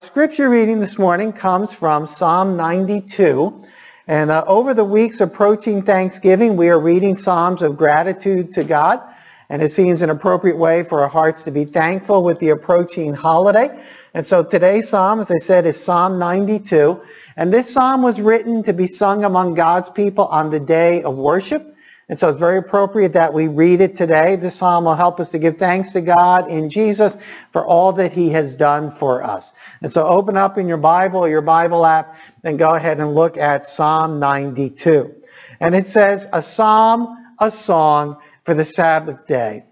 Scripture reading this morning comes from Psalm 92. And over the weeks approaching Thanksgiving, we are reading Psalms of gratitude to God. And it seems an appropriate way for our hearts to be thankful with the approaching holiday. And so today's Psalm, as I said, is Psalm 92. And this Psalm was written to be sung among God's people on the day of worship. And so it's very appropriate that we read it today. This Psalm will help us to give thanks to God in Jesus for all that He has done for us. And so open up in your Bible or your Bible app and go ahead and look at Psalm 92. And it says, a psalm, a song for the Sabbath day.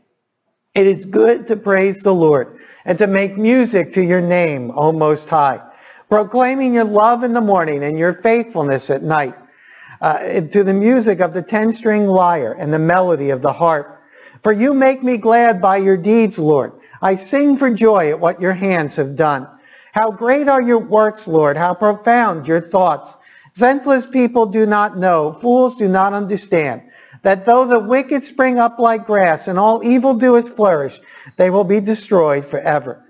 It is good to praise the Lord and to make music to your name, O Most High, proclaiming your love in the morning and your faithfulness at night. To the music of the 10-string lyre and the melody of the harp. For you make me glad by your deeds, Lord. I sing for joy at what your hands have done. How great are your works, Lord. How profound your thoughts. Senseless people do not know. Fools do not understand. That though the wicked spring up like grass and all evildoers flourish, they will be destroyed forever.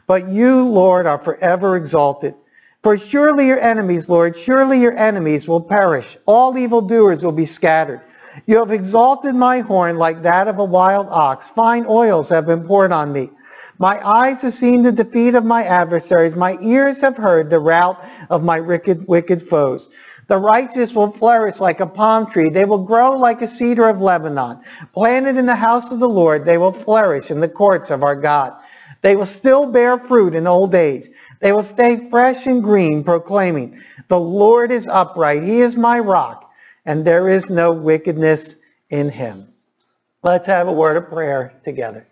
But you, Lord, are forever exalted. For surely your enemies, Lord, surely your enemies will perish. All evildoers will be scattered. You have exalted my horn like that of a wild ox. Fine oils have been poured on me. My eyes have seen the defeat of my adversaries. My ears have heard the rout of my wicked foes. The righteous will flourish like a palm tree. They will grow like a cedar of Lebanon. Planted in the house of the Lord, they will flourish in the courts of our God. They will still bear fruit in old age. They will stay fresh and green, proclaiming, the Lord is upright. He is my rock, and there is no wickedness in him. Let's have a word of prayer together.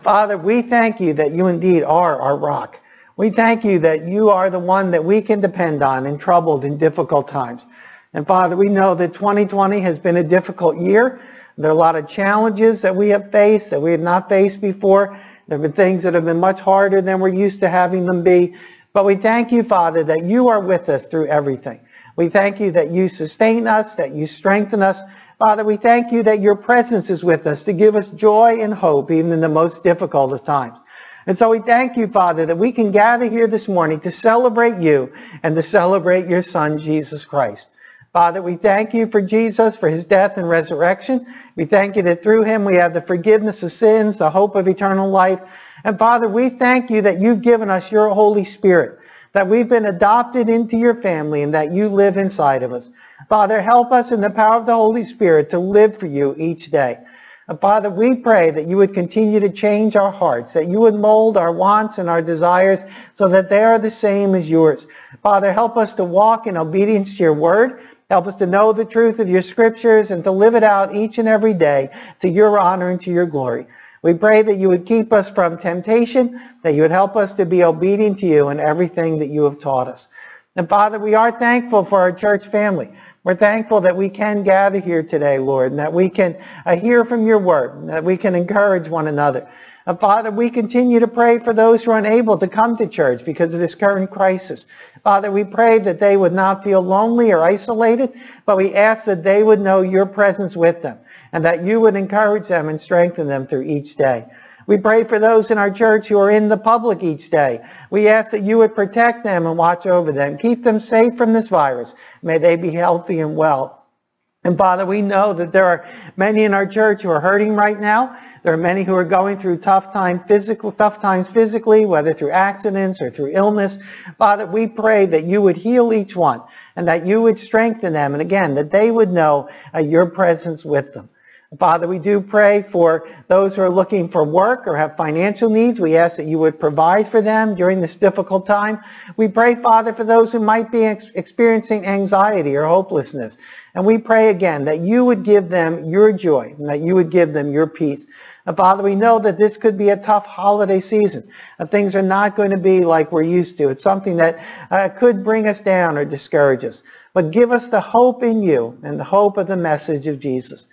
Father, we thank you that you indeed are our rock. We thank you that you are the one that we can depend on in troubled and difficult times. And Father, we know that 2020 has been a difficult year. There are a lot of challenges that we have faced that we have not faced before. There have been things that have been much harder than we're used to having them be. But we thank you, Father, that you are with us through everything. We thank you that you sustain us, that you strengthen us. Father, we thank you that your presence is with us to give us joy and hope even in the most difficult of times. And so we thank you, Father, that we can gather here this morning to celebrate you and to celebrate your Son, Jesus Christ. Father, we thank you for Jesus, for his death and resurrection. We thank you that through him we have the forgiveness of sins, the hope of eternal life. And Father, we thank you that you've given us your Holy Spirit, that we've been adopted into your family and that you live inside of us. Father, help us in the power of the Holy Spirit to live for you each day. And Father, we pray that you would continue to change our hearts, that you would mold our wants and our desires so that they are the same as yours. Father, help us to walk in obedience to your word. Help us to know the truth of your scriptures and to live it out each and every day to your honor and to your glory. We pray that you would keep us from temptation, that you would help us to be obedient to you in everything that you have taught us. And Father, we are thankful for our church family. We're thankful that we can gather here today, Lord, and that we can hear from your word, and that we can encourage one another. And Father, we continue to pray for those who are unable to come to church because of this current crisis. Father, we pray that they would not feel lonely or isolated, but we ask that they would know your presence with them and that you would encourage them and strengthen them through each day. We pray for those in our church who are in the public each day. We ask that you would protect them and watch over them. Keep them safe from this virus. May they be healthy and well. And Father, we know that there are many in our church who are hurting right now. There are many who are going through tough times physically, whether through accidents or through illness. Father, we pray that you would heal each one and that you would strengthen them. And again, that they would know your presence with them. Father, we do pray for those who are looking for work or have financial needs. We ask that you would provide for them during this difficult time. We pray, Father, for those who might be experiencing anxiety or hopelessness. And we pray again that you would give them your joy and that you would give them your peace. And Father, we know that this could be a tough holiday season. Things are not going to be like we're used to. It's something that could bring us down or discourage us. But give us the hope in you and the hope of the message of Jesus.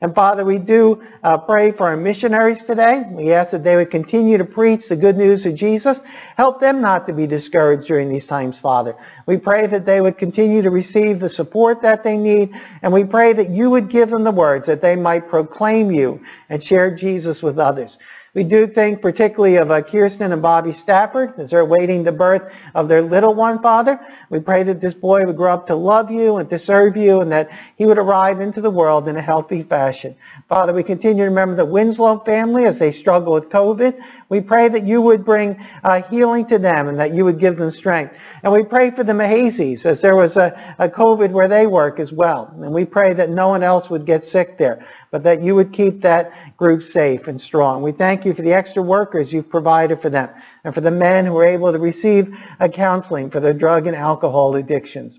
And Father, we do pray for our missionaries today. We ask that they would continue to preach the good news of Jesus. Help them not to be discouraged during these times, Father. We pray that they would continue to receive the support that they need. And we pray that you would give them the words that they might proclaim you and share Jesus with others. We do think particularly of Kirsten and Bobby Stafford as they're awaiting the birth of their little one, Father. We pray that this boy would grow up to love you and to serve you, and that he would arrive into the world in a healthy fashion. Father, we continue to remember the Winslow family as they struggle with COVID. We pray that you would bring healing to them and that you would give them strength. And we pray for the Mahazes as there was a COVID where they work as well. And we pray that no one else would get sick there, but that you would keep that group safe and strong. We thank you for the extra workers you've provided for them and for the men who are able to receive counseling for their drug and alcohol addictions.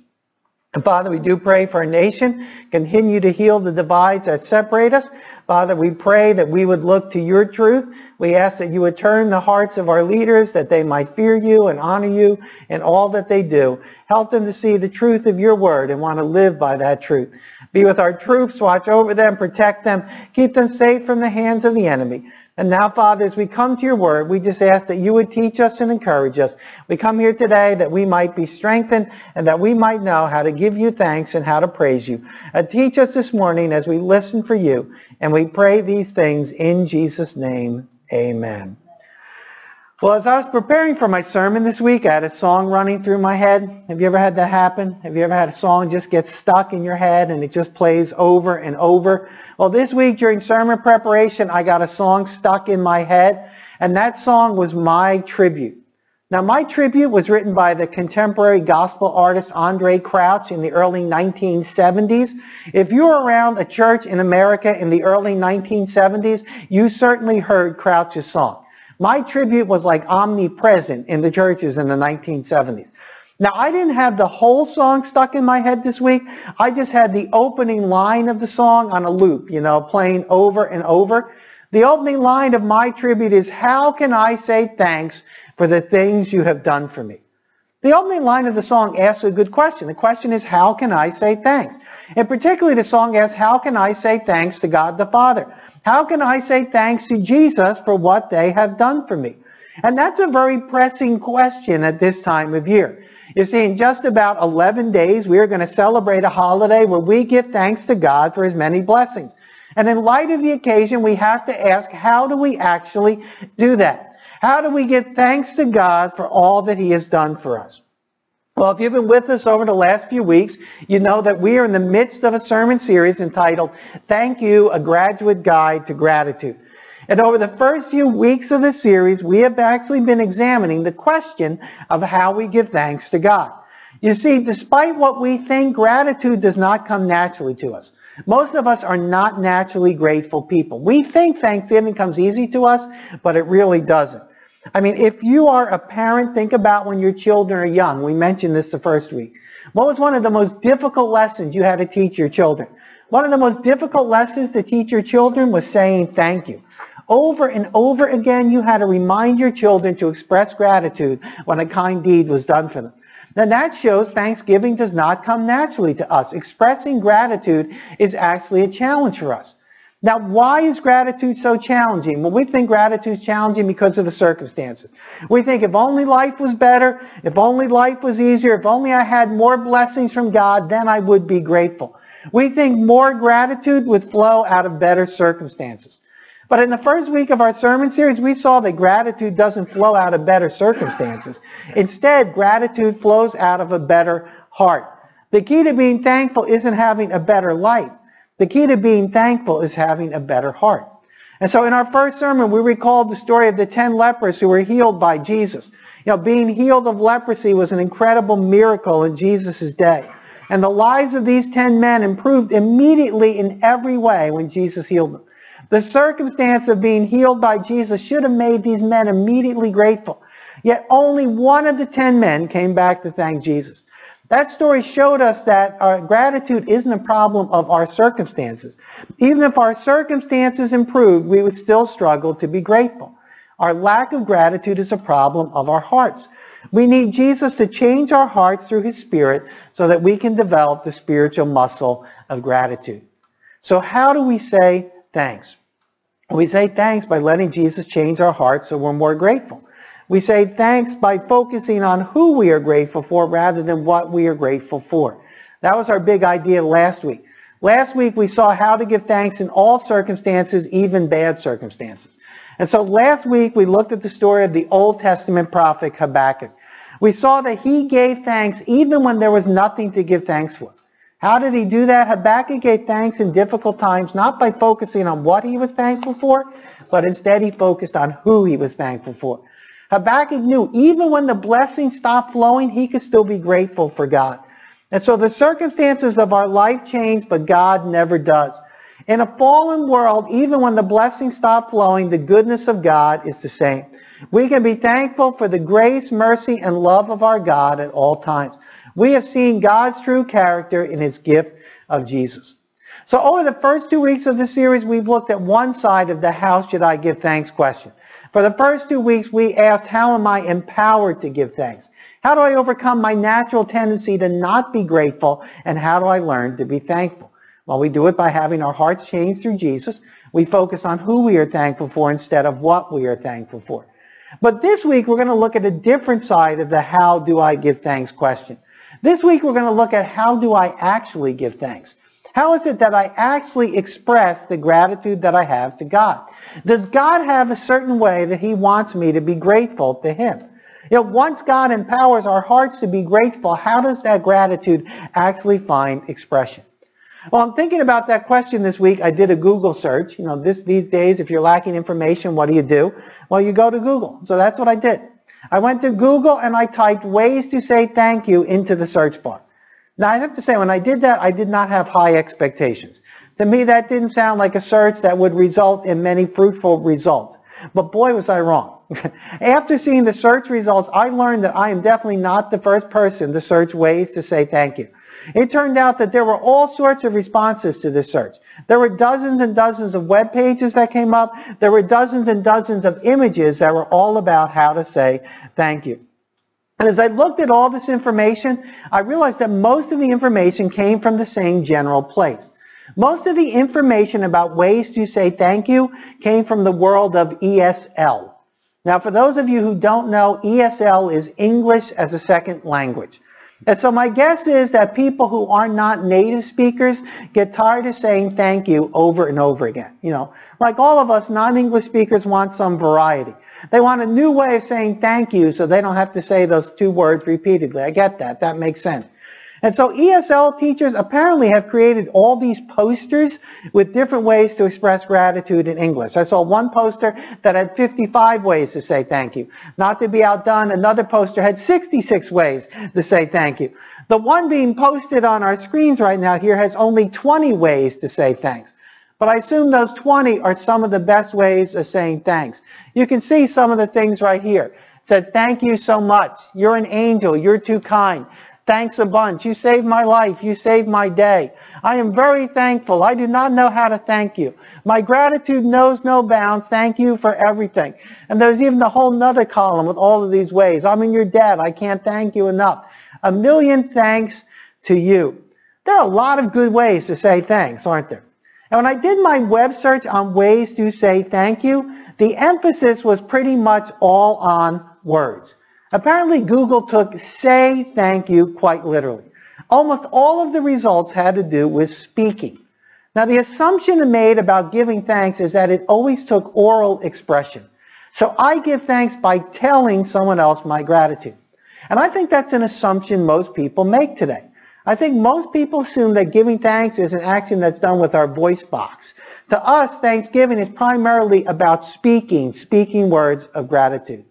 And Father, we do pray for our nation. Continue to heal the divides that separate us. Father, we pray that we would look to your truth. We ask that you would turn the hearts of our leaders, that they might fear you and honor you in all that they do. Help them to see the truth of your word and want to live by that truth. Be with our troops, watch over them, protect them, keep them safe from the hands of the enemy. And now, Father, as we come to your word, we just ask that you would teach us and encourage us. We come here today that we might be strengthened and that we might know how to give you thanks and how to praise you. Teach us this morning as we listen for you. And we pray these things in Jesus' name. Amen. Well, as I was preparing for my sermon this week, I had a song running through my head. Have you ever had that happen? Have you ever had a song just get stuck in your head and it just plays over and over? Well, this week during sermon preparation, I got a song stuck in my head, and that song was My Tribute. Now, My Tribute was written by the contemporary gospel artist Andre Crouch in the early 1970s. If you were around a church in America in the early 1970s, you certainly heard Crouch's song. My Tribute was like omnipresent in the churches in the 1970s. Now, I didn't have the whole song stuck in my head this week. I just had the opening line of the song on a loop, playing over and over. The opening line of My Tribute is, how can I say thanks for the things you have done for me? The opening line of the song asks a good question. The question is, how can I say thanks? And particularly the song asks, how can I say thanks to God the Father? How can I say thanks to Jesus for what they have done for me? And that's a very pressing question at this time of year. You see, in just about 11 days, we are going to celebrate a holiday where we give thanks to God for his many blessings. And in light of the occasion, we have to ask, how do we actually do that? How do we give thanks to God for all that he has done for us? Well, if you've been with us over the last few weeks, you know that we are in the midst of a sermon series entitled, Thank You, A Graduate Guide to Gratitude. And over the first few weeks of this series, we have actually been examining the question of how we give thanks to God. You see, despite what we think, gratitude does not come naturally to us. Most of us are not naturally grateful people. We think Thanksgiving comes easy to us, but it really doesn't. I mean, if you are a parent, think about when your children are young. We mentioned this the first week. What was one of the most difficult lessons you had to teach your children? One of the most difficult lessons to teach your children was saying thank you. Over and over again, you had to remind your children to express gratitude when a kind deed was done for them. Now that shows Thanksgiving does not come naturally to us. Expressing gratitude is actually a challenge for us. Now, why is gratitude so challenging? Well, we think gratitude is challenging because of the circumstances. We think if only life was better, if only life was easier, if only I had more blessings from God, then I would be grateful. We think more gratitude would flow out of better circumstances. But in the first week of our sermon series, we saw that gratitude doesn't flow out of better circumstances. Instead, gratitude flows out of a better heart. The key to being thankful isn't having a better life. The key to being thankful is having a better heart. And so in our first sermon, we recalled the story of the 10 lepers who were healed by Jesus. Being healed of leprosy was an incredible miracle in Jesus' day. And the lives of these 10 men improved immediately in every way when Jesus healed them. The circumstance of being healed by Jesus should have made these men immediately grateful. Yet only one of the 10 men came back to thank Jesus. That story showed us that our gratitude isn't a problem of our circumstances. Even if our circumstances improved, we would still struggle to be grateful. Our lack of gratitude is a problem of our hearts. We need Jesus to change our hearts through his Spirit so that we can develop the spiritual muscle of gratitude. So how do we say thanks? We say thanks by letting Jesus change our hearts so we're more grateful. We say thanks by focusing on who we are grateful for rather than what we are grateful for. That was our big idea last week. Last week we saw how to give thanks in all circumstances, even bad circumstances. And so last week we looked at the story of the Old Testament prophet Habakkuk. We saw that he gave thanks even when there was nothing to give thanks for. How did he do that? Habakkuk gave thanks in difficult times, not by focusing on what he was thankful for, but instead he focused on who he was thankful for. Habakkuk knew even when the blessings stopped flowing, he could still be grateful for God. And so the circumstances of our life change, but God never does. In a fallen world, even when the blessings stop flowing, the goodness of God is the same. We can be thankful for the grace, mercy, and love of our God at all times. We have seen God's true character in his gift of Jesus. So over the first 2 weeks of the series, we've looked at one side of the how should I give thanks question. For the first 2 weeks, we asked, how am I empowered to give thanks? How do I overcome my natural tendency to not be grateful? And how do I learn to be thankful? Well, we do it by having our hearts changed through Jesus. We focus on who we are thankful for instead of what we are thankful for. But this week, we're going to look at a different side of the how do I give thanks question. This week, we're going to look at how do I actually give thanks? How is it that I actually express the gratitude that I have to God? Does God have a certain way that he wants me to be grateful to him? Once God empowers our hearts to be grateful, how does that gratitude actually find expression? Well, I'm thinking about that question this week. I did a Google search. These days, if you're lacking information, what do? Well, you go to Google. So that's what I did. I went to Google and I typed ways to say thank you into the search bar. Now, I have to say, when I did that, I did not have high expectations. To me, that didn't sound like a search that would result in many fruitful results. But boy, was I wrong. After seeing the search results, I learned that I am definitely not the first person to search ways to say thank you. It turned out that there were all sorts of responses to this search. There were dozens and dozens of web pages that came up. There were dozens and dozens of images that were all about how to say thank you. And as I looked at all this information, I realized that most of the information came from the same general place. Most of the information about ways to say thank you came from the world of ESL. Now, for those of you who don't know, ESL is English as a second language. And so my guess is that people who are not native speakers get tired of saying thank you over and over again. Like all of us, non-English speakers want some variety. They want a new way of saying thank you so they don't have to say those 2 words repeatedly. I get that. That makes sense. And so ESL teachers apparently have created all these posters with different ways to express gratitude in English. I saw one poster that had 55 ways to say thank you. Not to be outdone, another poster had 66 ways to say thank you. The one being posted on our screens right now here has only 20 ways to say thanks. But I assume those 20 are some of the best ways of saying thanks. You can see some of the things right here. It says, thank you so much. You're an angel. You're too kind. Thanks a bunch. You saved my life. You saved my day. I am very thankful. I do not know how to thank you. My gratitude knows no bounds. Thank you for everything. And there's even a whole nother column with all of these ways. I mean, your dad. I can't thank you enough. A million thanks to you. There are a lot of good ways to say thanks, aren't there? And when I did my web search on ways to say thank you, the emphasis was pretty much all on words. Apparently, Google took say thank you quite literally. Almost all of the results had to do with speaking. Now, the assumption made about giving thanks is that it always took oral expression. So I give thanks by telling someone else my gratitude. And I think that's an assumption most people make today. I think most people assume that giving thanks is an action that's done with our voice box. To us, Thanksgiving is primarily about speaking words of gratitude.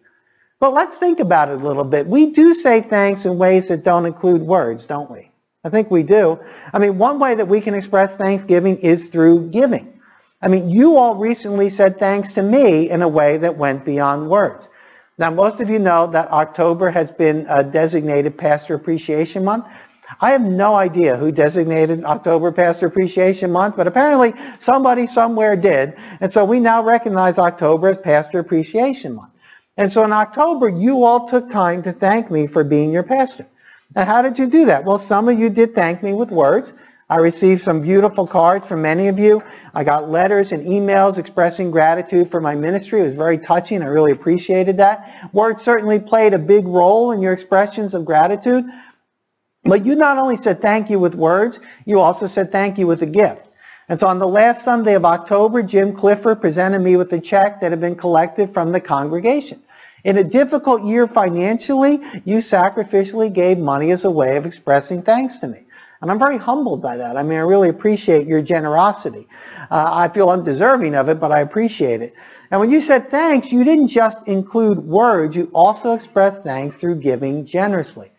But let's think about it a little bit. We do say thanks in ways that don't include words, don't we? I think we do. I mean, one way that we can express thanksgiving is through giving. I mean, you all recently said thanks to me in a way that went beyond words. Now, most of you know that October has been designated Pastor Appreciation Month. I have no idea who designated October Pastor Appreciation Month, but apparently somebody somewhere did. And so we now recognize October as Pastor Appreciation Month. And so in October, you all took time to thank me for being your pastor. And how did you do that? Well, some of you did thank me with words. I received some beautiful cards from many of you. I got letters and emails expressing gratitude for my ministry. It was very touching. I really appreciated that. Words certainly played a big role in your expressions of gratitude. But you not only said thank you with words, you also said thank you with a gift. And so on the last Sunday of October, Jim Clifford presented me with a check that had been collected from the congregation. In a difficult year financially, you sacrificially gave money as a way of expressing thanks to me. And I'm very humbled by that. I mean, I really appreciate your generosity. I feel undeserving of it, but I appreciate it. And when you said thanks, you didn't just include words, you also expressed thanks through giving generously.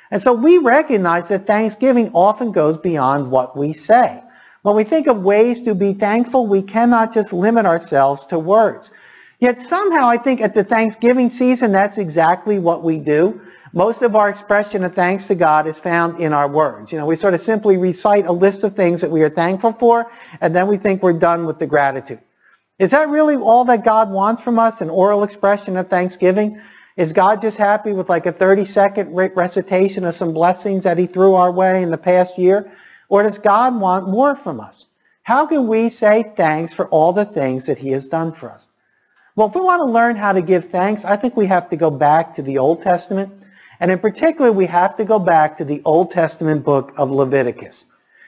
And so we recognize that Thanksgiving often goes beyond what we say. When we think of ways to be thankful, we cannot just limit ourselves to words. Yet somehow I think at the Thanksgiving season, that's exactly what we do. Most of our expression of thanks to God is found in our words. You know, we sort of simply recite a list of things that we are thankful for, and then we think we're done with the gratitude. Is that really all that God wants from us, an oral expression of thanksgiving? Is God just happy with like a 30-second recitation of some blessings that he threw our way in the past year? Or does God want more from us? How can we say thanks for all the things that he has done for us? Well, if we want to learn how to give thanks, I think we have to go back to the Old Testament. And in particular, we have to go back to the Old Testament book of Leviticus.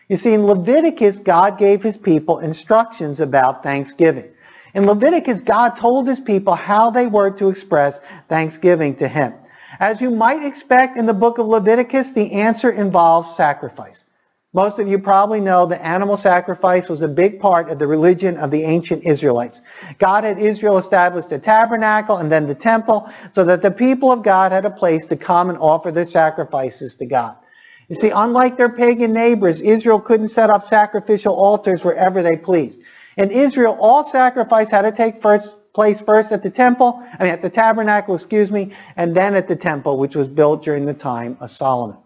You see, in Leviticus, God gave his people instructions about thanksgiving. In Leviticus, God told his people how they were to express thanksgiving to him. As you might expect in the book of Leviticus, the answer involves sacrifice. Most of you probably know that animal sacrifice was a big part of the religion of the ancient Israelites. God had Israel establish the tabernacle and then the temple so that the people of God had a place to come and offer their sacrifices to God. You see, unlike their pagan neighbors, Israel couldn't set up sacrificial altars wherever they pleased. In Israel, all sacrifice had to take place first at the at the tabernacle, and then at the temple, which was built during the time of Solomon.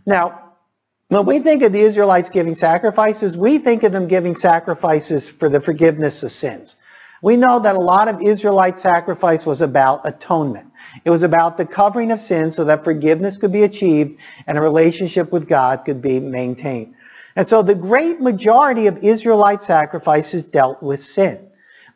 Now, when we think of the Israelites giving sacrifices, we think of them giving sacrifices for the forgiveness of sins. We know that a lot of Israelite sacrifice was about atonement. It was about the covering of sins so that forgiveness could be achieved and a relationship with God could be maintained. And so the great majority of Israelite sacrifices dealt with sin.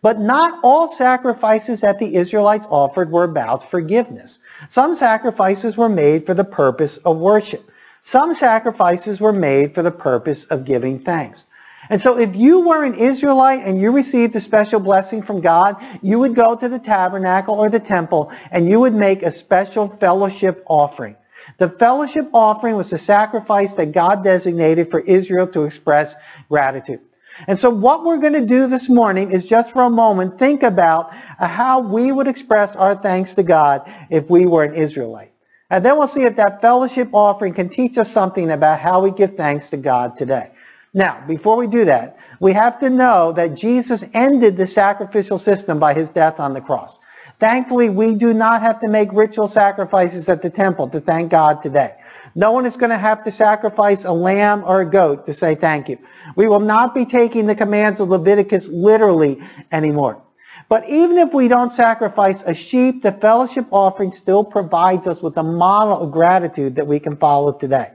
But not all sacrifices that the Israelites offered were about forgiveness. Some sacrifices were made for the purpose of worship. Some sacrifices were made for the purpose of giving thanks. And so if you were an Israelite and you received a special blessing from God, you would go to the tabernacle or the temple and you would make a special fellowship offering. The fellowship offering was the sacrifice that God designated for Israel to express gratitude. And so what we're going to do this morning is just for a moment think about how we would express our thanks to God if we were an Israelite. And then we'll see if that fellowship offering can teach us something about how we give thanks to God today. Now, before we do that, we have to know that Jesus ended the sacrificial system by his death on the cross. Thankfully, we do not have to make ritual sacrifices at the temple to thank God today. No one is going to have to sacrifice a lamb or a goat to say thank you. We will not be taking the commands of Leviticus literally anymore. But even if we don't sacrifice a sheep, the fellowship offering still provides us with a model of gratitude that we can follow today.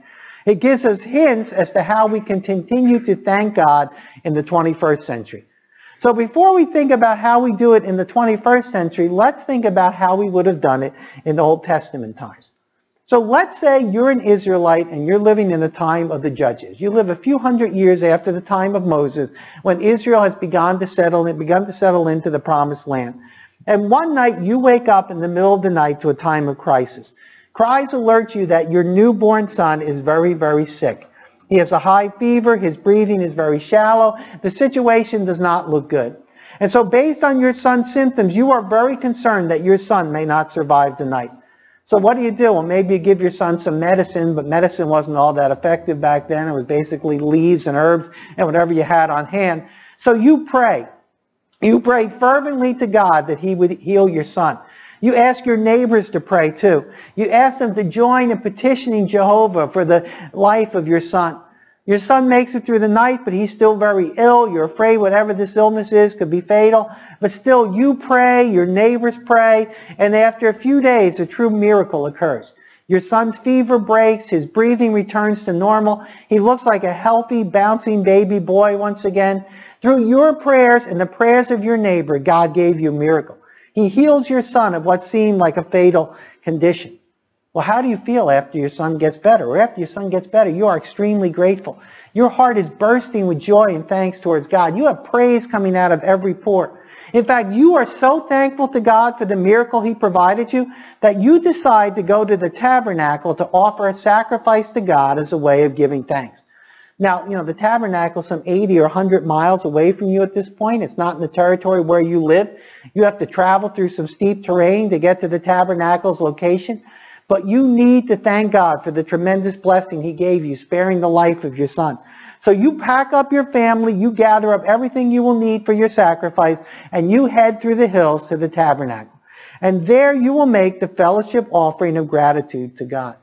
It gives us hints as to how we can continue to thank God in the 21st century. So before we think about how we do it in the 21st century, let's think about how we would have done it in the Old Testament times. So let's say you're an Israelite and you're living in the time of the Judges. You live a few hundred years after the time of Moses when Israel has begun to settle into the Promised Land. And one night you wake up in the middle of the night to a time of crisis. Cries alert you that your newborn son is very, very sick. He has a high fever. His breathing is very shallow. The situation does not look good. And so based on your son's symptoms, you are very concerned that your son may not survive the night. So what do? Well, maybe you give your son some medicine, but medicine wasn't all that effective back then. It was basically leaves and herbs and whatever you had on hand. So you pray. You pray fervently to God that he would heal your son. You ask your neighbors to pray too. You ask them to join in petitioning Jehovah for the life of your son. Your son makes it through the night, but he's still very ill. You're afraid whatever this illness is could be fatal. But still, you pray, your neighbors pray, and after a few days, a true miracle occurs. Your son's fever breaks, his breathing returns to normal. He looks like a healthy, bouncing baby boy once again. Through your prayers and the prayers of your neighbor, God gave you a miracle. He heals your son of what seemed like a fatal condition. Well, how do you feel after your son gets better? Or after your son gets better, you are extremely grateful. Your heart is bursting with joy and thanks towards God. You have praise coming out of every pore. In fact, you are so thankful to God for the miracle he provided you that you decide to go to the tabernacle to offer a sacrifice to God as a way of giving thanks. Now, the tabernacle is some 80 or 100 miles away from you at this point. It's not in the territory where you live. You have to travel through some steep terrain to get to the tabernacle's location. But you need to thank God for the tremendous blessing he gave you, sparing the life of your son. So you pack up your family, you gather up everything you will need for your sacrifice, and you head through the hills to the tabernacle. And there you will make the fellowship offering of gratitude to God.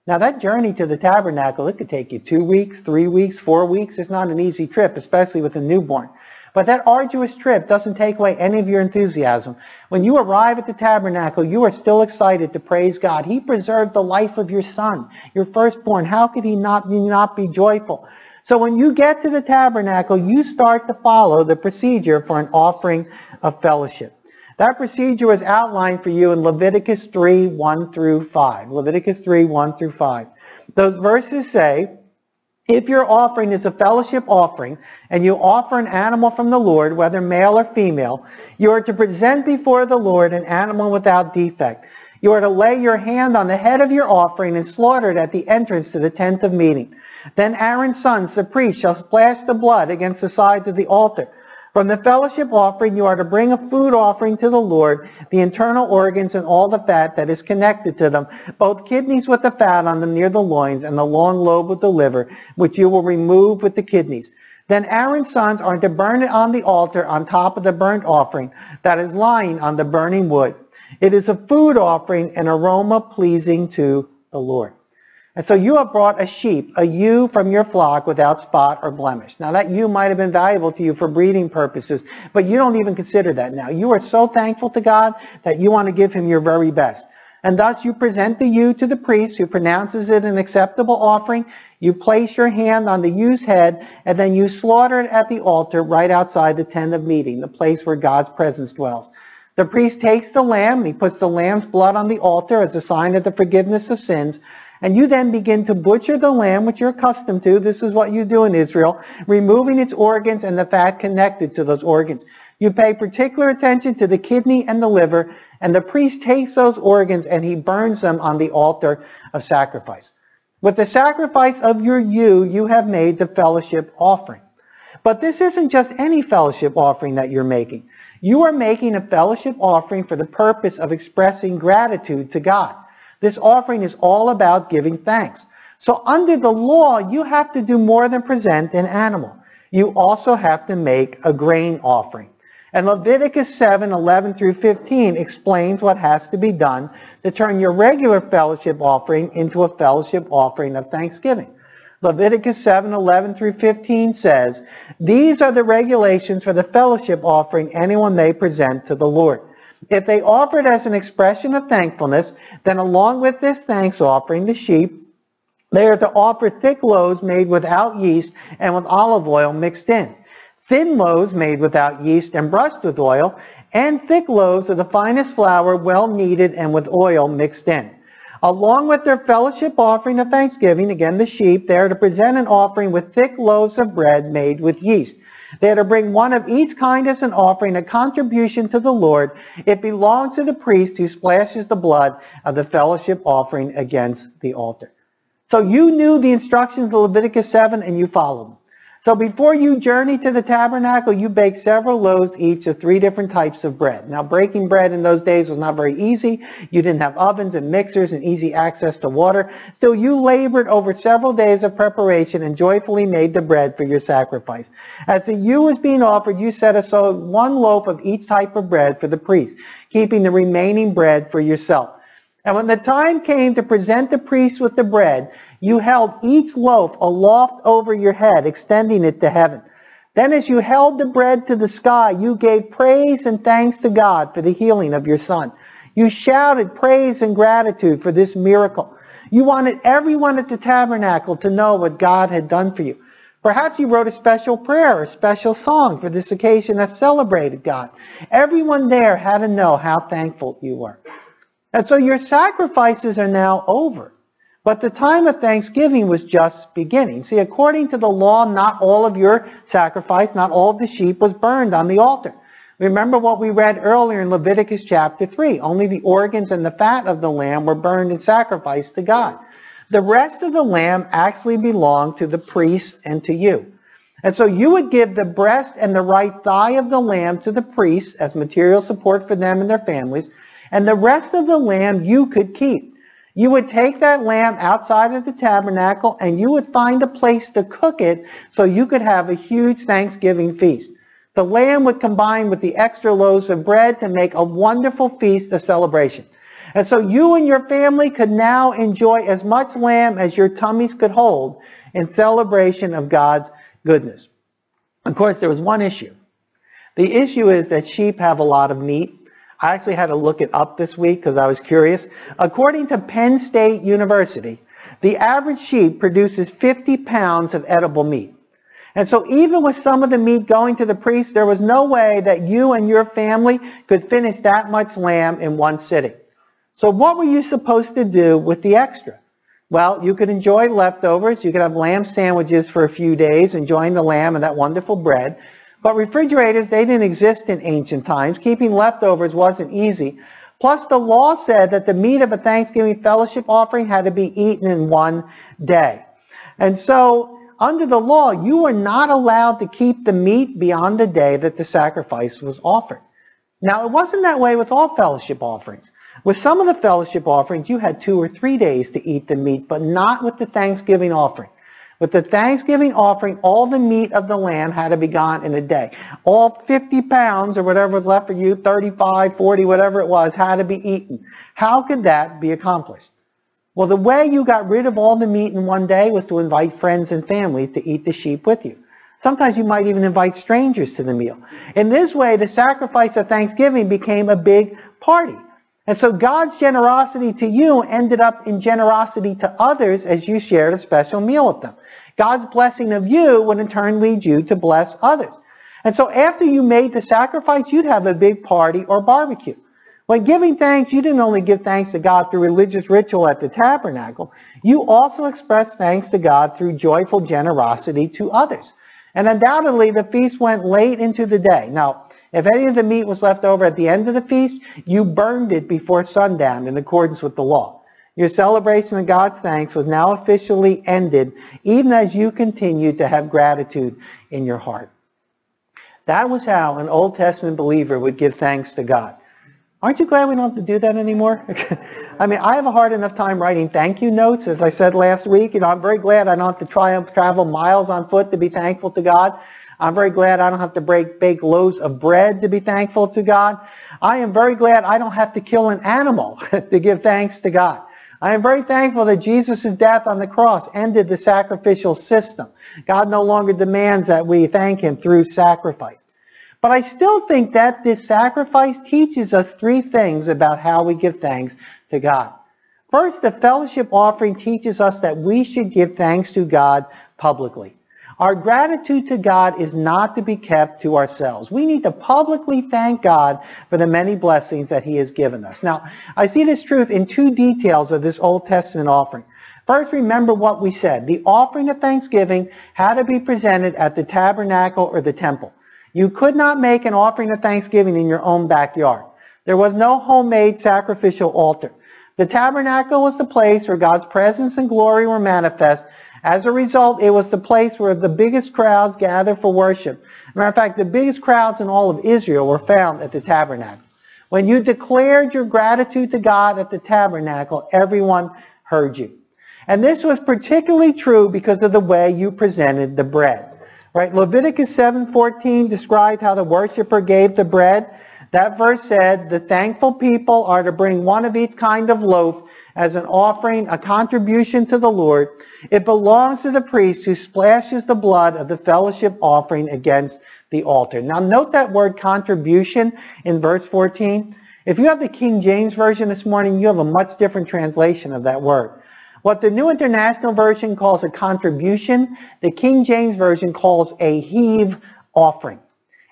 Now that journey to the tabernacle, it could take you 2 weeks, 3 weeks, 4 weeks. It's not an easy trip, especially with a newborn. But that arduous trip doesn't take away any of your enthusiasm. When you arrive at the tabernacle, you are still excited to praise God. He preserved the life of your son, your firstborn. How could he not be joyful? So when you get to the tabernacle, you start to follow the procedure for an offering of fellowship. That procedure is outlined for you in Leviticus 3, 1 through 5. Leviticus 3, 1 through 5. Those verses say, if your offering is a fellowship offering, and you offer an animal from the Lord, whether male or female, you are to present before the Lord an animal without defect. You are to lay your hand on the head of your offering and slaughter it at the entrance to the tent of meeting. Then Aaron's sons, the priest, shall splash the blood against the sides of the altar. From the fellowship offering, you are to bring a food offering to the Lord, the internal organs and all the fat that is connected to them, both kidneys with the fat on them near the loins and the long lobe with the liver, which you will remove with the kidneys. Then Aaron's sons are to burn it on the altar on top of the burnt offering that is lying on the burning wood. It is a food offering, an aroma pleasing to the Lord. And so you have brought a sheep, a ewe from your flock without spot or blemish. Now that ewe might have been valuable to you for breeding purposes, but you don't even consider that now. You are so thankful to God that you want to give him your very best. And thus you present the ewe to the priest who pronounces it an acceptable offering. You place your hand on the ewe's head, and then you slaughter it at the altar right outside the tent of meeting, the place where God's presence dwells. The priest takes the lamb, and he puts the lamb's blood on the altar as a sign of the forgiveness of sins. And you then begin to butcher the lamb, which you're accustomed to. This is what you do in Israel, removing its organs and the fat connected to those organs. You pay particular attention to the kidney and the liver, and the priest takes those organs and he burns them on the altar of sacrifice. With the sacrifice of your ewe, you have made the fellowship offering. But this isn't just any fellowship offering that you're making. You are making a fellowship offering for the purpose of expressing gratitude to God. This offering is all about giving thanks. So under the law, you have to do more than present an animal. You also have to make a grain offering. And Leviticus 7, 11 through 15 explains what has to be done to turn your regular fellowship offering into a fellowship offering of thanksgiving. Leviticus 7, 11 through 15 says, these are the regulations for the fellowship offering anyone may present to the Lord. If they offer it as an expression of thankfulness, then along with this thanks offering, the sheep, they are to offer thick loaves made without yeast and with olive oil mixed in, thin loaves made without yeast and brushed with oil, and thick loaves of the finest flour, well kneaded and with oil mixed in. Along with their fellowship offering of thanksgiving, again the sheep, they are to present an offering with thick loaves of bread made with yeast. They are to bring one of each kind as an offering, a contribution to the Lord. It belongs to the priest who splashes the blood of the fellowship offering against the altar. So you knew the instructions of Leviticus 7 and you followed them. So before you journey to the tabernacle, you bake several loaves each of 3 different types of bread. Now breaking bread in those days was not very easy. You didn't have ovens and mixers and easy access to water. Still, you labored over several days of preparation and joyfully made the bread for your sacrifice. As the ewe was being offered, you set aside 1 loaf of each type of bread for the priest, keeping the remaining bread for yourself. And when the time came to present the priest with the bread, you held each loaf aloft over your head, extending it to heaven. Then as you held the bread to the sky, you gave praise and thanks to God for the healing of your son. You shouted praise and gratitude for this miracle. You wanted everyone at the tabernacle to know what God had done for you. Perhaps you wrote a special prayer or a special song for this occasion that celebrated God. Everyone there had to know how thankful you were. And so your sacrifices are now over. But the time of Thanksgiving was just beginning. See, according to the law, not all of your sacrifice, not all of the sheep was burned on the altar. Remember what we read earlier in Leviticus chapter 3. Only the organs and the fat of the lamb were burned and sacrificed to God. The rest of the lamb actually belonged to the priest and to you. And so you would give the breast and the right thigh of the lamb to the priests as material support for them and their families. And the rest of the lamb you could keep. You would take that lamb outside of the tabernacle and you would find a place to cook it so you could have a huge Thanksgiving feast. The lamb would combine with the extra loaves of bread to make a wonderful feast of celebration. And so you and your family could now enjoy as much lamb as your tummies could hold in celebration of God's goodness. Of course, there was one issue. The issue is that sheep have a lot of meat. I actually had to look it up this week because I was curious. According to Penn State University, the average sheep produces 50 pounds of edible meat. And so even with some of the meat going to the priest, there was no way that you and your family could finish that much lamb in one sitting. So what were you supposed to do with the extra? Well, you could enjoy leftovers. You could have lamb sandwiches for a few days, enjoying the lamb and that wonderful bread. But refrigerators, they didn't exist in ancient times. Keeping leftovers wasn't easy. Plus, the law said that the meat of a Thanksgiving fellowship offering had to be eaten in one day. And so, under the law, you were not allowed to keep the meat beyond the day that the sacrifice was offered. Now, it wasn't that way with all fellowship offerings. With some of the fellowship offerings, you had 2 or 3 days to eat the meat, but not with the Thanksgiving offering. With the Thanksgiving offering, all the meat of the lamb had to be gone in a day. All 50 pounds or whatever was left for you, 35, 40, whatever it was, had to be eaten. How could that be accomplished? Well, the way you got rid of all the meat in one day was to invite friends and family to eat the sheep with you. Sometimes you might even invite strangers to the meal. In this way, the sacrifice of Thanksgiving became a big party. And so God's generosity to you ended up in generosity to others as you shared a special meal with them. God's blessing of you would in turn lead you to bless others. And so after you made the sacrifice, you'd have a big party or barbecue. When giving thanks, you didn't only give thanks to God through religious ritual at the tabernacle, you also expressed thanks to God through joyful generosity to others. And undoubtedly, the feast went late into the day. Now, if any of the meat was left over at the end of the feast, you burned it before sundown in accordance with the law. Your celebration of God's thanks was now officially ended, even as you continued to have gratitude in your heart. That was how an Old Testament believer would give thanks to God. Aren't you glad we don't have to do that anymore? I mean, I have a hard enough time writing thank you notes, as I said last week. I'm very glad I don't have to travel miles on foot to be thankful to God. I'm very glad I don't have to bake loaves of bread to be thankful to God. I am very glad I don't have to kill an animal to give thanks to God. I am very thankful that Jesus' death on the cross ended the sacrificial system. God no longer demands that we thank him through sacrifice. But I still think that this sacrifice teaches us 3 things about how we give thanks to God. First, the fellowship offering teaches us that we should give thanks to God publicly. Our gratitude to God is not to be kept to ourselves. We need to publicly thank God for the many blessings that he has given us. Now, I see this truth in 2 details of this Old Testament offering. First, remember what we said. The offering of thanksgiving had to be presented at the tabernacle or the temple. You could not make an offering of thanksgiving in your own backyard. There was no homemade sacrificial altar. The tabernacle was the place where God's presence and glory were manifest. As a result, it was the place where the biggest crowds gathered for worship. As a matter of fact, the biggest crowds in all of Israel were found at the tabernacle. When you declared your gratitude to God at the tabernacle, everyone heard you. And this was particularly true because of the way you presented the bread. Right? Leviticus 7:14 described how the worshiper gave the bread. That verse said, the thankful people are to bring one of each kind of loaf as an offering, a contribution to the Lord. It belongs to the priest who splashes the blood of the fellowship offering against the altar. Now note that word contribution in verse 14. If you have the King James Version this morning, you have a much different translation of that word. What the New International Version calls a contribution, the King James Version calls a heave offering.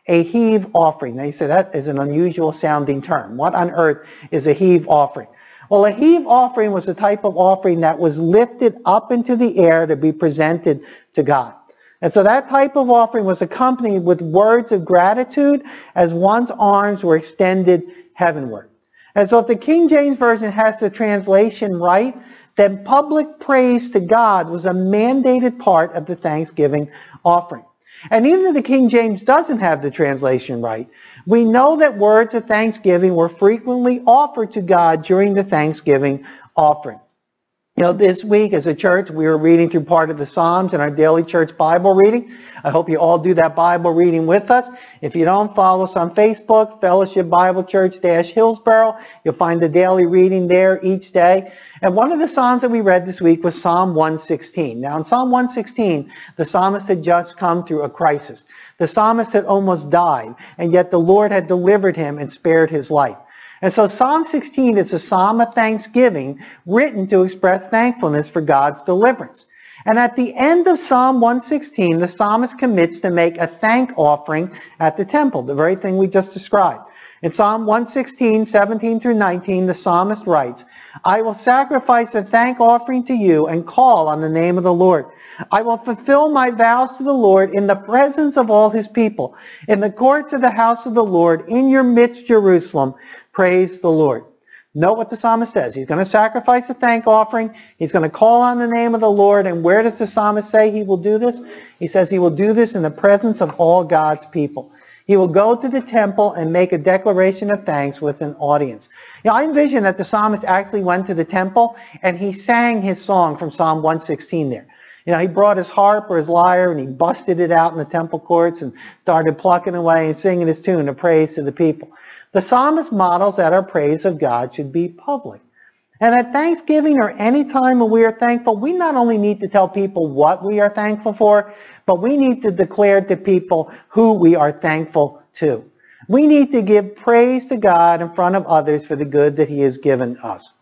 A heave offering. Now you say that is an unusual sounding term. What on earth is a heave offering? Well, a heave offering was a type of offering that was lifted up into the air to be presented to God. And so that type of offering was accompanied with words of gratitude as one's arms were extended heavenward. And so if the King James Version has the translation right, then public praise to God was a mandated part of the thanksgiving offering. And even if the King James doesn't have the translation right, we know that words of thanksgiving were frequently offered to God during the thanksgiving offering. You know, this week as a church, we were reading through part of the Psalms in our daily church Bible reading. I hope you all do that Bible reading with us. If you don't, follow us on Facebook, Fellowship Bible Church-Hillsboro. You'll find the daily reading there each day. And one of the Psalms that we read this week was Psalm 116. Now in Psalm 116, the psalmist had just come through a crisis. The psalmist had almost died, and yet the Lord had delivered him and spared his life. And so Psalm 16 is a psalm of thanksgiving written to express thankfulness for God's deliverance. And at the end of Psalm 116, the psalmist commits to make a thank offering at the temple, the very thing we just described. In Psalm 116, 17 through 19, the psalmist writes, "I will sacrifice a thank offering to you and call on the name of the Lord. I will fulfill my vows to the Lord in the presence of all his people, in the courts of the house of the Lord, in your midst, Jerusalem. Praise the Lord." Note what the psalmist says. He's going to sacrifice a thank offering. He's going to call on the name of the Lord. And where does the psalmist say he will do this? He says he will do this in the presence of all God's people. He will go to the temple and make a declaration of thanks with an audience. You know, I envision that the psalmist actually went to the temple and he sang his song from Psalm 116 there. You know, he brought his harp or his lyre and he busted it out in the temple courts and started plucking away and singing his tune of praise to the people. The psalmist models that our praise of God should be public. And at Thanksgiving or any time when we are thankful, we not only need to tell people what we are thankful for, but we need to declare to people who we are thankful to. We need to give praise to God in front of others for the good that he has given us.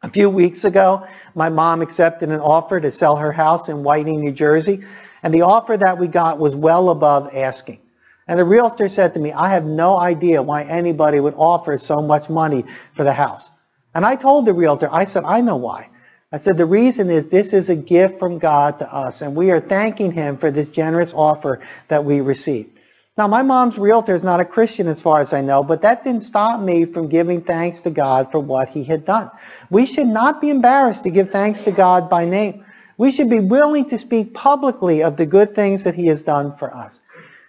A few weeks ago, my mom accepted an offer to sell her house in Whiting, New Jersey, and the offer that we got was well above asking. And the realtor said to me, "I have no idea why anybody would offer so much money for the house." And I told the realtor, I said, "I know why." I said, "The reason is this is a gift from God to us, and we are thanking him for this generous offer that we received." Now, my mom's realtor is not a Christian as far as I know, but that didn't stop me from giving thanks to God for what he had done. We should not be embarrassed to give thanks to God by name. We should be willing to speak publicly of the good things that he has done for us.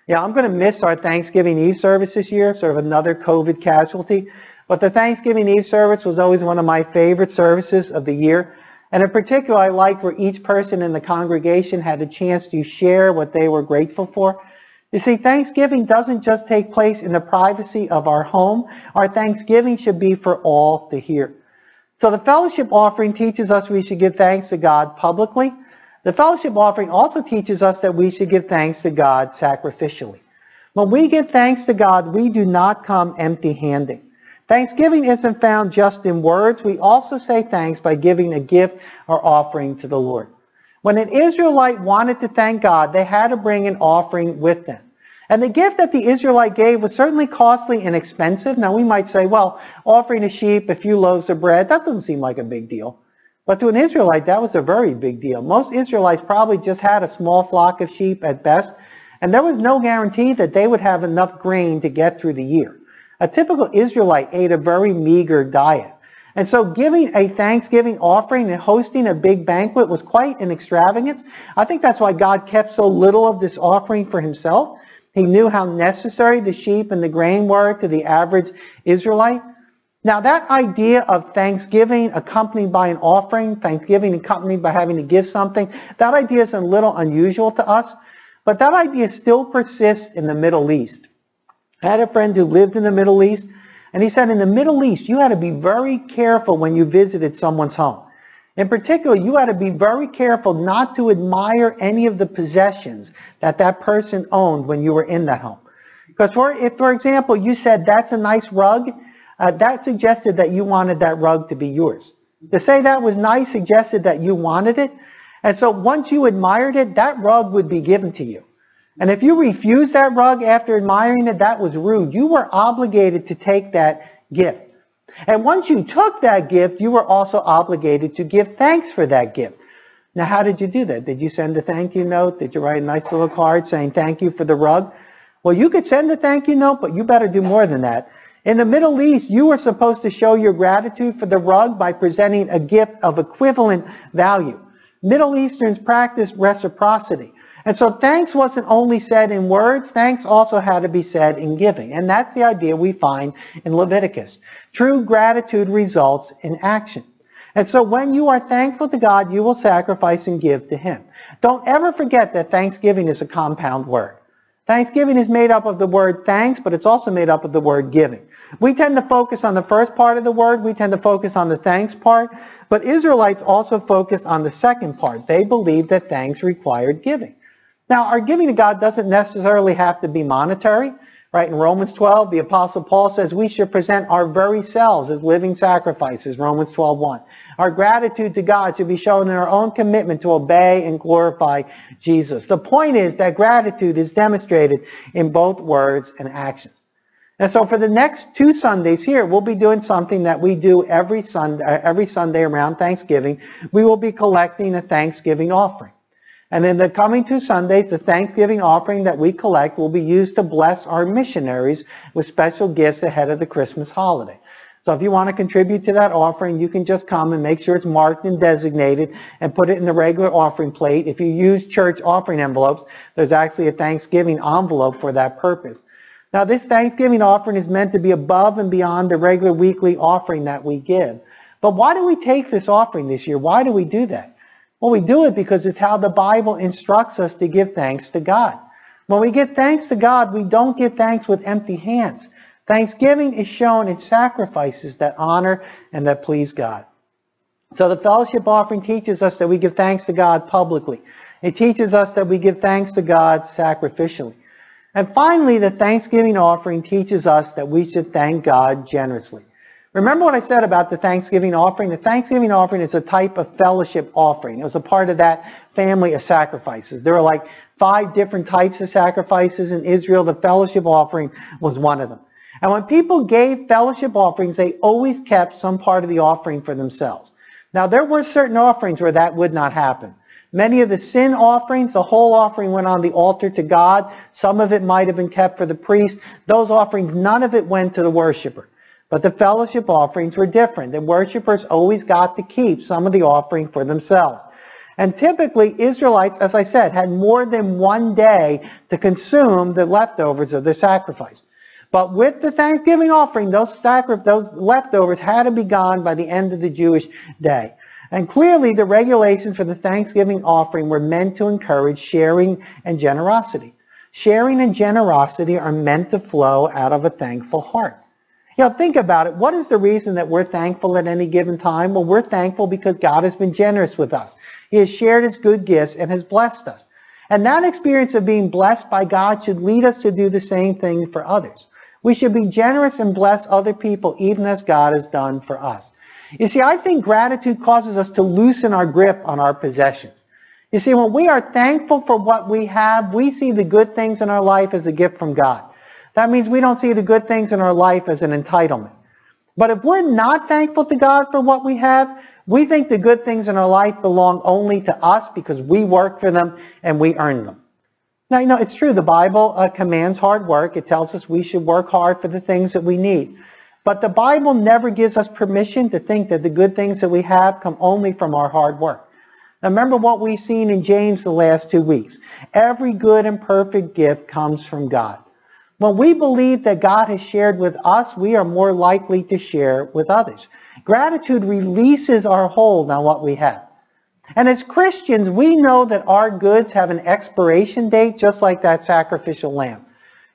Yeah, I'm going to miss our Thanksgiving Eve service this year, sort of another COVID casualty. But the Thanksgiving Eve service was always one of my favorite services of the year. And in particular, I liked where each person in the congregation had a chance to share what they were grateful for. You see, Thanksgiving doesn't just take place in the privacy of our home. Our Thanksgiving should be for all to hear. So the fellowship offering teaches us we should give thanks to God publicly. The fellowship offering also teaches us that we should give thanks to God sacrificially. When we give thanks to God, we do not come empty-handed. Thanksgiving isn't found just in words. We also say thanks by giving a gift or offering to the Lord. When an Israelite wanted to thank God, they had to bring an offering with them. And the gift that the Israelite gave was certainly costly and expensive. Now we might say, well, offering a sheep, a few loaves of bread, that doesn't seem like a big deal. But to an Israelite, that was a very big deal. Most Israelites probably just had a small flock of sheep at best, and there was no guarantee that they would have enough grain to get through the year. A typical Israelite ate a very meager diet. And so giving a Thanksgiving offering and hosting a big banquet was quite an extravagance. I think that's why God kept so little of this offering for himself. He knew how necessary the sheep and the grain were to the average Israelite. Now that idea of Thanksgiving accompanied by an offering, Thanksgiving accompanied by having to give something, that idea is a little unusual to us, but that idea still persists in the Middle East. I had a friend who lived in the Middle East, and he said in the Middle East, you had to be very careful when you visited someone's home. In particular, you had to be very careful not to admire any of the possessions that that person owned when you were in that home. Because if, for example, you said, "That's a nice rug," that suggested that you wanted that rug to be yours. To say that was nice suggested that you wanted it. And so once you admired it, that rug would be given to you. And if you refused that rug after admiring it, that was rude. You were obligated to take that gift. And once you took that gift, you were also obligated to give thanks for that gift. Now, how did you do that? Did you send a thank you note? Did you write a nice little card saying thank you for the rug? Well, you could send a thank you note, but you better do more than that. In the Middle East, you were supposed to show your gratitude for the rug by presenting a gift of equivalent value. Middle Easterns practiced reciprocity. And so thanks wasn't only said in words, thanks also had to be said in giving. And that's the idea we find in Leviticus. True gratitude results in action. And so when you are thankful to God, you will sacrifice and give to Him. Don't ever forget that thanksgiving is a compound word. Thanksgiving is made up of the word thanks, but it's also made up of the word giving. We tend to focus on the first part of the word. We tend to focus on the thanks part. But Israelites also focused on the second part. They believed that thanks required giving. Now, our giving to God doesn't necessarily have to be monetary. Right? In Romans 12, the Apostle Paul says we should present our very selves as living sacrifices, Romans 12:1. Our gratitude to God should be shown in our own commitment to obey and glorify Jesus. The point is that gratitude is demonstrated in both words and actions. And so for the next 2 Sundays here, we'll be doing something that we do every Sunday around Thanksgiving. We will be collecting a Thanksgiving offering. And in the coming 2 Sundays, the Thanksgiving offering that we collect will be used to bless our missionaries with special gifts ahead of the Christmas holiday. So if you want to contribute to that offering, you can just come and make sure it's marked and designated and put it in the regular offering plate. If you use church offering envelopes, there's actually a Thanksgiving envelope for that purpose. Now, this Thanksgiving offering is meant to be above and beyond the regular weekly offering that we give. But why do we take this offering this year? Why do we do that? Well, we do it because it's how the Bible instructs us to give thanks to God. When we give thanks to God, we don't give thanks with empty hands. Thanksgiving is shown in sacrifices that honor and that please God. So the fellowship offering teaches us that we give thanks to God publicly. It teaches us that we give thanks to God sacrificially. And finally, the Thanksgiving offering teaches us that we should thank God generously. Remember what I said about the Thanksgiving offering? The Thanksgiving offering is a type of fellowship offering. It was a part of that family of sacrifices. There were like 5 different types of sacrifices in Israel. The fellowship offering was one of them. And when people gave fellowship offerings, they always kept some part of the offering for themselves. Now, there were certain offerings where that would not happen. Many of the sin offerings, the whole offering went on the altar to God. Some of it might have been kept for the priest. Those offerings, none of it went to the worshiper. But the fellowship offerings were different. The worshipers always got to keep some of the offering for themselves. And typically, Israelites, as I said, had more than one day to consume the leftovers of their sacrifice. But with the Thanksgiving offering, those leftovers had to be gone by the end of the Jewish day. And clearly, the regulations for the Thanksgiving offering were meant to encourage sharing and generosity. Sharing and generosity are meant to flow out of a thankful heart. You know, think about it. What is the reason that we're thankful at any given time? Well, we're thankful because God has been generous with us. He has shared His good gifts and has blessed us. And that experience of being blessed by God should lead us to do the same thing for others. We should be generous and bless other people even as God has done for us. You see, I think gratitude causes us to loosen our grip on our possessions. You see, when we are thankful for what we have, we see the good things in our life as a gift from God. That means we don't see the good things in our life as an entitlement. But if we're not thankful to God for what we have, we think the good things in our life belong only to us because we work for them and we earn them. Now, you know, it's true. The Bible commands hard work. It tells us we should work hard for the things that we need. But the Bible never gives us permission to think that the good things that we have come only from our hard work. Now, remember what we've seen in James the last 2 weeks. Every good and perfect gift comes from God. When we believe that God has shared with us, we are more likely to share with others. Gratitude releases our hold on what we have. And as Christians, we know that our goods have an expiration date, just like that sacrificial lamb.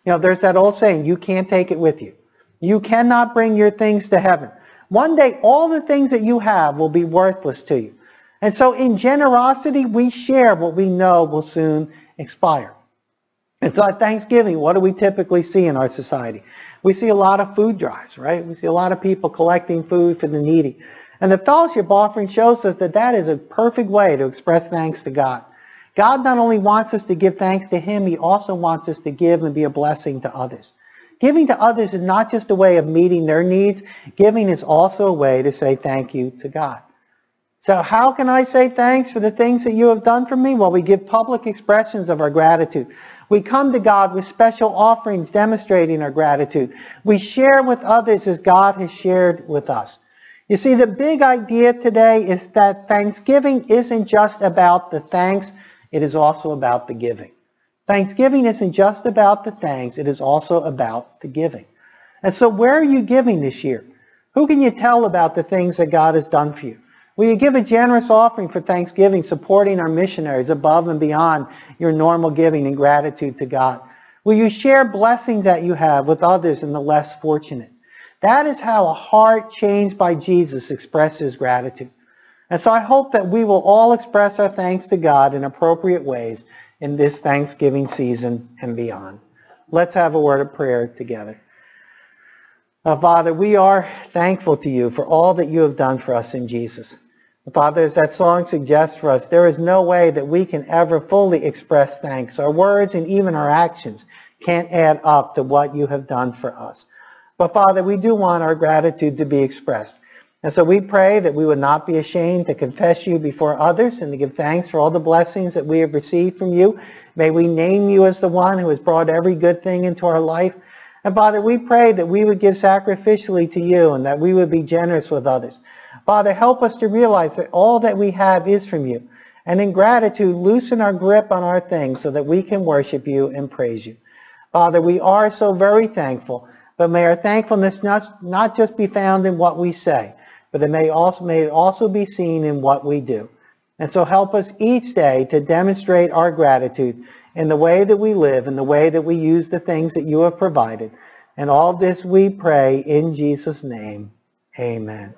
You know, there's that old saying, you can't take it with you. You cannot bring your things to heaven. One day, all the things that you have will be worthless to you. And so in generosity, we share what we know will soon expire. It's like Thanksgiving. What do we typically see in our society? We see a lot of food drives, right? We see a lot of people collecting food for the needy. And the fellowship offering shows us that that is a perfect way to express thanks to God. God not only wants us to give thanks to Him, He also wants us to give and be a blessing to others. Giving to others is not just a way of meeting their needs. Giving is also a way to say thank you to God. So how can I say thanks for the things that you have done for me? Well, we give public expressions of our gratitude. We come to God with special offerings demonstrating our gratitude. We share with others as God has shared with us. You see, the big idea today is that Thanksgiving isn't just about the thanks, it is also about the giving. Thanksgiving isn't just about the thanks, it is also about the giving. And so where are you giving this year? Who can you tell about the things that God has done for you? Will you give a generous offering for Thanksgiving, supporting our missionaries above and beyond your normal giving and gratitude to God? Will you share blessings that you have with others and the less fortunate? That is how a heart changed by Jesus expresses gratitude. And so I hope that we will all express our thanks to God in appropriate ways in this Thanksgiving season and beyond. Let's have a word of prayer together. Father, we are thankful to you for all that you have done for us in Jesus. Father, as that song suggests for us, there is no way that we can ever fully express thanks. Our words and even our actions can't add up to what you have done for us. But Father, we do want our gratitude to be expressed. And so we pray that we would not be ashamed to confess you before others and to give thanks for all the blessings that we have received from you. May we name you as the one who has brought every good thing into our life. And Father, we pray that we would give sacrificially to you and that we would be generous with others. Father, help us to realize that all that we have is from you. And in gratitude, loosen our grip on our things so that we can worship you and praise you. Father, we are so very thankful, but may our thankfulness not just be found in what we say, but may it also be seen in what we do. And so help us each day to demonstrate our gratitude in the way that we live, in the way that we use the things that you have provided. And all this we pray in Jesus' name. Amen.